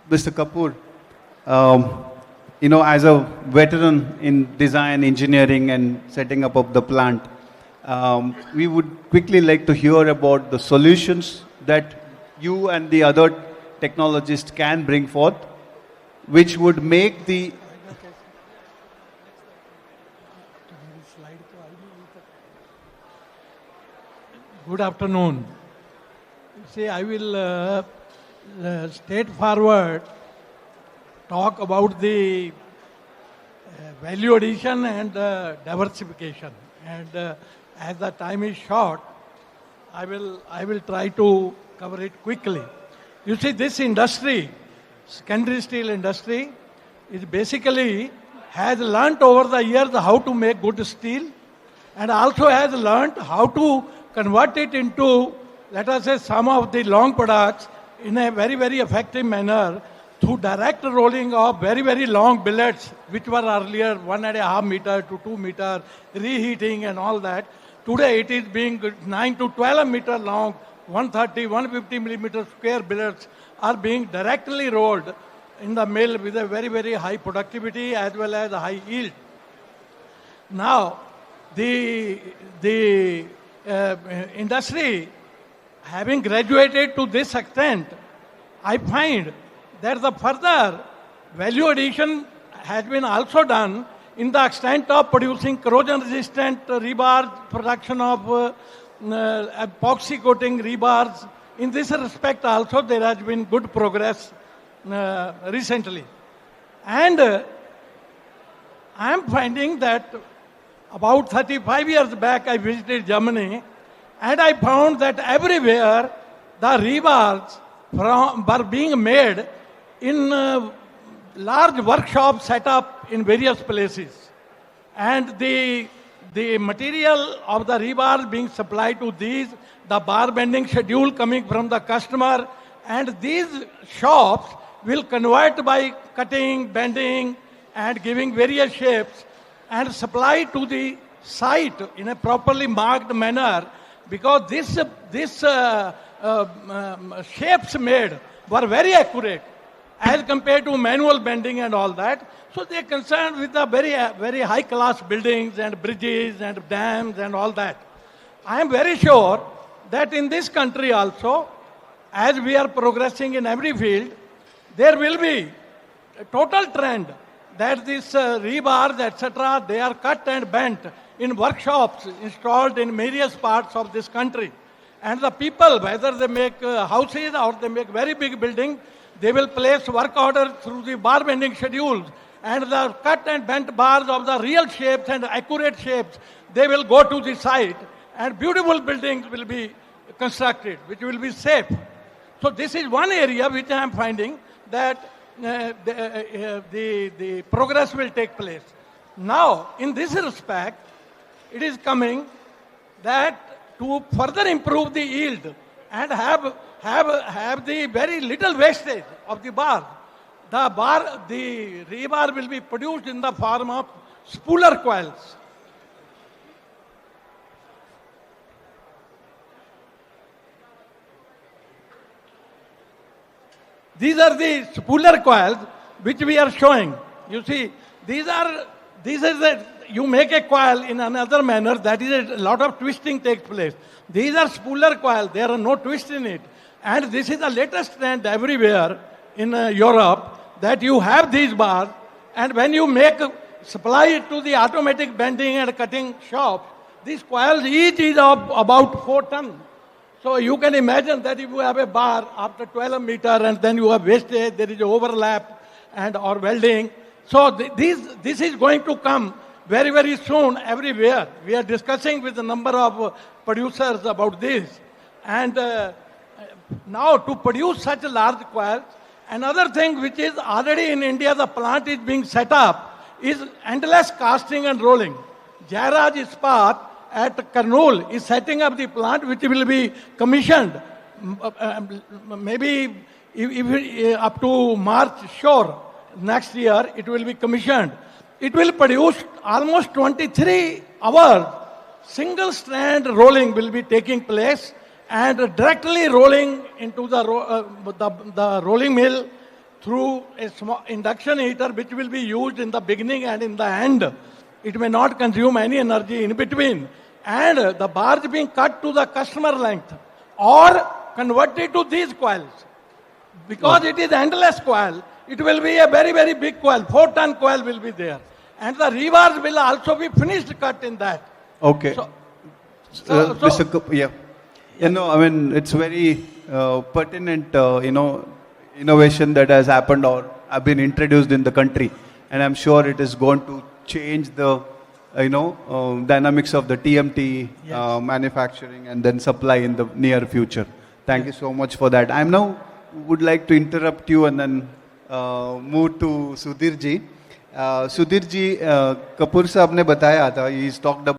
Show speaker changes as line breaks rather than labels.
Mr. Kapoor, um, as a veteran in design, engineering, and setting up of the plant, we would quickly like to hear about the solutions that you and the other technologists can bring forth, which would make the
Good afternoon. See, I will straightforward talk about the value addition and diversification. And as the time is short, I will try to cover it quickly. You see, this industry, secondary steel industry, is basically has learnt over the years how to make good steel, and also has learnt how to convert it into, let us say, some of the long products in a very, very effective manner through direct rolling of very, very long billets, which were earlier 1.5 meter to 2 meter, reheating and all that. Today it is being 9 to 12 meter long, 130, 150 millimeter square billets are being directly rolled in the mill with a very, very high productivity as well as a high yield. Now, the industry, having graduated to this extent, I find that the further value addition has been also done in the extent of producing corrosion-resistant rebars, production of epoxy coating rebars. In this respect also there has been good progress recently. And I am finding that about 35 years back I visited Germany, and I found that everywhere the rebars were being made in large workshops set up in various places. And the material of the rebars being supplied to these, the bar bending schedule coming from the customer, and these shops will convert by cutting, bending, and giving various shapes and supply to the site in a properly marked manner, because this shapes made were very accurate as compared to manual bending and all that. So they are concerned with the very, very high class buildings and bridges and dams and all that. I am very sure that in this country also, as we are progressing in every field, there will be a total trend that these rebars, etc., they are cut and bent in workshops installed in various parts of this country. And the people, whether they make houses or they make very big buildings, they will place work orders through the bar bending schedules, and the cut and bent bars of the real shapes and accurate shapes, they will go to the site, and beautiful buildings will be constructed, which will be safe. So this is one area which I am finding that the progress will take place. Now, in this respect, it is coming that to further improve the yield and have the very little wastage of the rebar will be produced in the form of spooler coils. These are the spooler coils which we are showing. You see, you make a coil in another manner, that is a lot of twisting takes place. These are spooler coils, there are no twist in it. And this is the latest trend everywhere in Europe, that you have these bars, and when you supply it to the automatic bending and cutting shop, these coils each is of about 4 tons. So you can imagine that if you have a bar after 12 meter and then you have wastage, there is overlap and or welding. So this is going to come very, very soon everywhere. We are discussing with a number of producers about this. And now to produce such large coils, another thing which is already in India, the plant is being set up, is endless casting and rolling. Jairaj Ispat at Karnool is setting up the plant which will be commissioned maybe if up to March, sure, next year it will be commissioned. It will produce almost 23 hours. Single strand rolling will be taking place and directly rolling into the rolling mill through a small induction heater which will be used in the beginning and in the end. It may not consume any energy in between. And the bars being cut to the customer length or converted to these coils. Because it is endless coil, it will be a very, very big coil. 4-ton coil will be there. And the rebars will also be finished cut in that.
Okay.
So,
Mr. Yeah. You know, I mean, it's very pertinent, innovation that has happened or have been introduced in the country. And I'm sure it is going to change the, dynamics of the TMT manufacturing and then supply in the near future. Thank you so much for that. I'm now would like to interrupt you and then move to Sudhir ji. Sudhir ji, Kapoor साहब ने बताया था, he's talked about